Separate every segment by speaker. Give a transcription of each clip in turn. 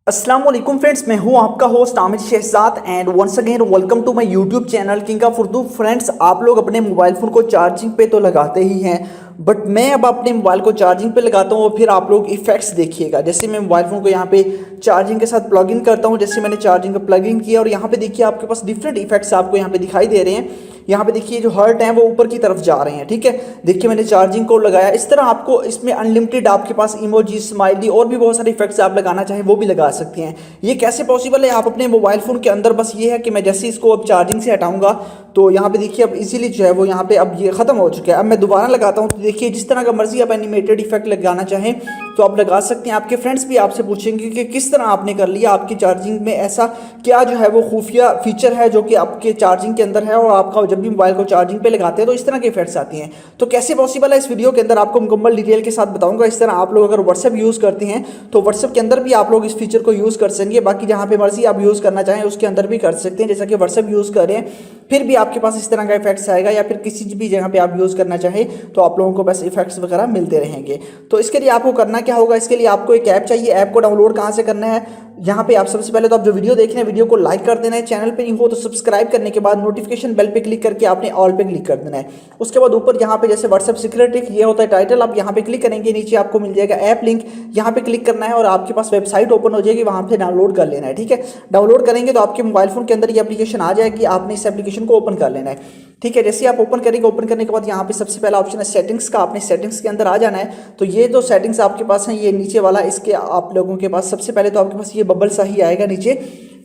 Speaker 1: अस्सलाम वालेकुम फ्रेंड्स, मैं हूं आपका host Aamir Shahzad and once again welcome to my YouTube channel king of Urdu. Friends, आप लोग अपने मोबाइल फ़ोन को चार्जिंग पे तो लगाते ही हैं, बट मैं अब अपने मोबाइल को चार्जिंग पे लगाता हूँ और फिर आप लोग इफेक्ट्स देखिएगा। जैसे मैं मोबाइल फ़ोन को यहाँ पे चार्जिंग के साथ प्लग इन करता हूँ, जैसे मैंने चार्जिंग का प्लग इन किया और यहाँ पे देखिए आपके पास डिफरेंट इफेक्ट्स आपको यहाँ पे दिखाई दे रहे हैं। यहाँ पे देखिए जो हर्ट है वो ऊपर की तरफ जा रहे हैं, ठीक है। देखिए मैंने चार्जिंग को लगाया, इस तरह आपको इसमें अनलिमिटेड आपके पास इमोजी, स्माइली और भी बहुत सारे इफेक्ट्स आप लगाना चाहें वो भी लगा सकते हैं। ये कैसे पॉसिबल है? आप अपने मोबाइल फ़ोन के अंदर बस ये है कि मैं जैसे इसको अब चार्जिंग से हटाऊंगा तो यहाँ पे देखिए अब इजीली जो है वो यहाँ पे अब ये ख़त्म हो चुका है। अब मैं दोबारा लगाता हूँ तो देखिए जिस तरह का मर्जी आप एनिमेटेड इफेक्ट लगाना चाहें तो आप लगा सकते हैं। आपके फ्रेंड्स भी आपसे पूछेंगे कि किस तरह आपने कर लिया, आपकी चार्जिंग में ऐसा क्या जो है वो खुफिया फीचर है जो कि आपके चार्जिंग के अंदर है और आपका जब भी मोबाइल को चार्जिंग पे लगाते हैं तो इस तरह के इफेक्ट्स आती हैं। तो कैसे पॉसिबल है, इस वीडियो के अंदर आपको मुकम्मल डिटेल के साथ बताऊंगा। इस तरह आप लोग अगर व्हाट्सएप यूज़ करते हैं तो व्हाट्सएप के अंदर भी आप लोग इस फीचर को यूज़ कर सकेंगे। बाकी जहाँ पे मर्जी आप यूज़ करना चाहें उसके अंदर भी कर सकते हैं। जैसा कि व्हाट्सएप यूज़ करें फिर भी आपके पास इस तरह का इफेक्ट्स आएगा, या फिर किसी भी जगह पे आप यूज़ करना चाहें तो आप लोगों को बस इफेक्ट्स वगैरह मिलते रहेंगे। तो इसके लिए आपको करना क्या होगा, इसके लिए आपको एक ऐप चाहिए। ऐप को डाउनलोड कहाँ से करना है, यहाँ पे आप सबसे पहले तो आप जो वीडियो देख रहे हैं वीडियो को लाइक कर देना है। चैनल पे नहीं हो तो सब्सक्राइब करने के बाद नोटिफिकेशन बेल पे क्लिक करके आपने ऑल पे क्लिक कर देना है। उसके बाद ऊपर यहाँ पे जैसे व्हाट्सएप सीक्रेट ट्रिक ये होता है टाइटल, आप यहाँ पे क्लिक करेंगे, नीचे आपको मिल जाएगा ऐप लिंक, यहाँ पे क्लिक करना है और आपके पास वेबसाइट ओपन हो जाएगी, वहाँ पे डाउनलोड कर लेना है, ठीक है। डाउनलोड करेंगे तो आपके मोबाइल फोन के अंदर ये एप्लीकेशन आ जाएगी, आपने इस एप्लीकेशन को ओपन कर लेना है, ठीक है। जैसे आप ओपन करेंगे, ओपन करने के बाद यहाँ पे सबसे पहला ऑप्शन है सेटिंग्स का, आपने सेटिंग्स के अंदर आ जाना है। तो ये जो सेटिंग्स आपके पास है ये नीचे वाला, इसके आप लोगों के पास सबसे पहले तो आपके पास ये बबल सा ही आएगा नीचे,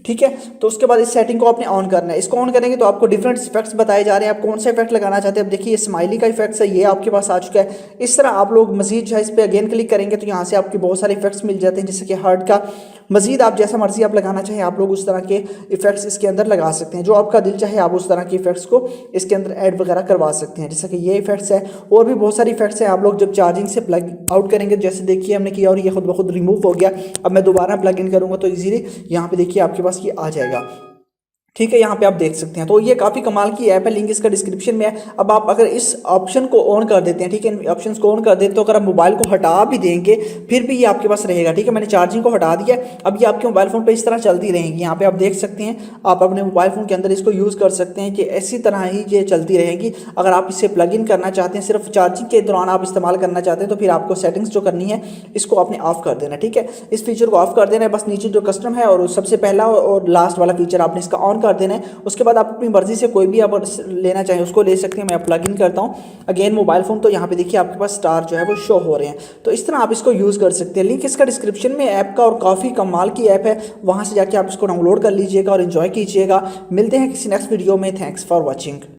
Speaker 1: ठीक है। तो उसके बाद इस सेटिंग को आपने ऑन करना है। इसको ऑन करेंगे तो आपको डिफरेंट इफेक्ट्स बताए जा रहे हैं, आप कौन सा इफेक्ट लगाना चाहते हैं। अब देखिए स्माइली का इफेक्ट्स है, ये आपके पास आ चुका है। इस तरह आप लोग मजीद जो है इस पर अगेन क्लिक करेंगे तो यहाँ से आपके बहुत सारे इफेक्ट्स मिल जाते हैं, जैसे कि हार्ट का। मजीद आप जैसा मर्जी आप लगाना चाहें आप लोग उस तरह के इफेक्ट्स इसके अंदर लगा सकते हैं, जो आपका दिल चाहे आप उस तरह के इफेक्ट्स को इसके अंदर ऐड वगैरह करवा सकते हैं। जैसे कि ये इफेक्ट्स है और भी बहुत सारे इफेक्ट्स हैं। आप लोग जब चार्जिंग से प्लग आउट करेंगे, जैसे देखिए हमने किया और ये खुद ब खुद रिमूव हो गया। अब मैं दोबारा प्लग इन करूँगा तो ईजिली यहाँ पे देखिए आपके पास ये आ जाएगा, ठीक है। यहाँ पे आप देख सकते हैं। तो ये काफ़ी कमाल की ऐप है, लिंक इसका डिस्क्रिप्शन में है। अब आप अगर इस ऑप्शन को ऑन कर देते हैं, ठीक है, इन ऑप्शंस को ऑन कर देते हैं तो अगर आप मोबाइल को हटा भी देंगे फिर भी ये आपके पास रहेगा, ठीक है। मैंने चार्जिंग को हटा दिया, अब ये आपके मोबाइल फ़ोन पे इस तरह चलती रहेंगी। यहाँ पे आप देख सकते हैं, आप अपने मोबाइल फ़ोन के अंदर इसको यूज़ कर सकते हैं कि इसी तरह ही ये चलती रहेगी। अगर आप इसे प्लग इन करना चाहते हैं, सिर्फ चार्जिंग के दौरान आप इस्तेमाल करना चाहते हैं तो फिर आपको सेटिंग्स जो करनी है इसको आपने ऑफ कर देना, ठीक है। इस फीचर को ऑफ कर देना है, बस नीचे जो कस्टम है और सबसे पहला और लास्ट वाला फीचर आपने इसका ऑन कर देना है। उसके बाद आप अपनी मर्जी से कोई भी आप लेना चाहें उसको ले सकते हैं। मैं प्लग इन करता हूं अगेन मोबाइल फ़ोन, तो यहाँ पे देखिए आपके पास स्टार जो है वो शो हो रहे हैं। तो इस तरह आप इसको यूज़ कर सकते हैं। लिंक इसका डिस्क्रिप्शन में ऐप का, और काफ़ी कमाल की ऐप है, वहाँ से जाके आप इसको डाउनलोड कर लीजिएगा और इन्जॉय कीजिएगा। मिलते हैं किसी नेक्स्ट वीडियो में। Thanks for watching.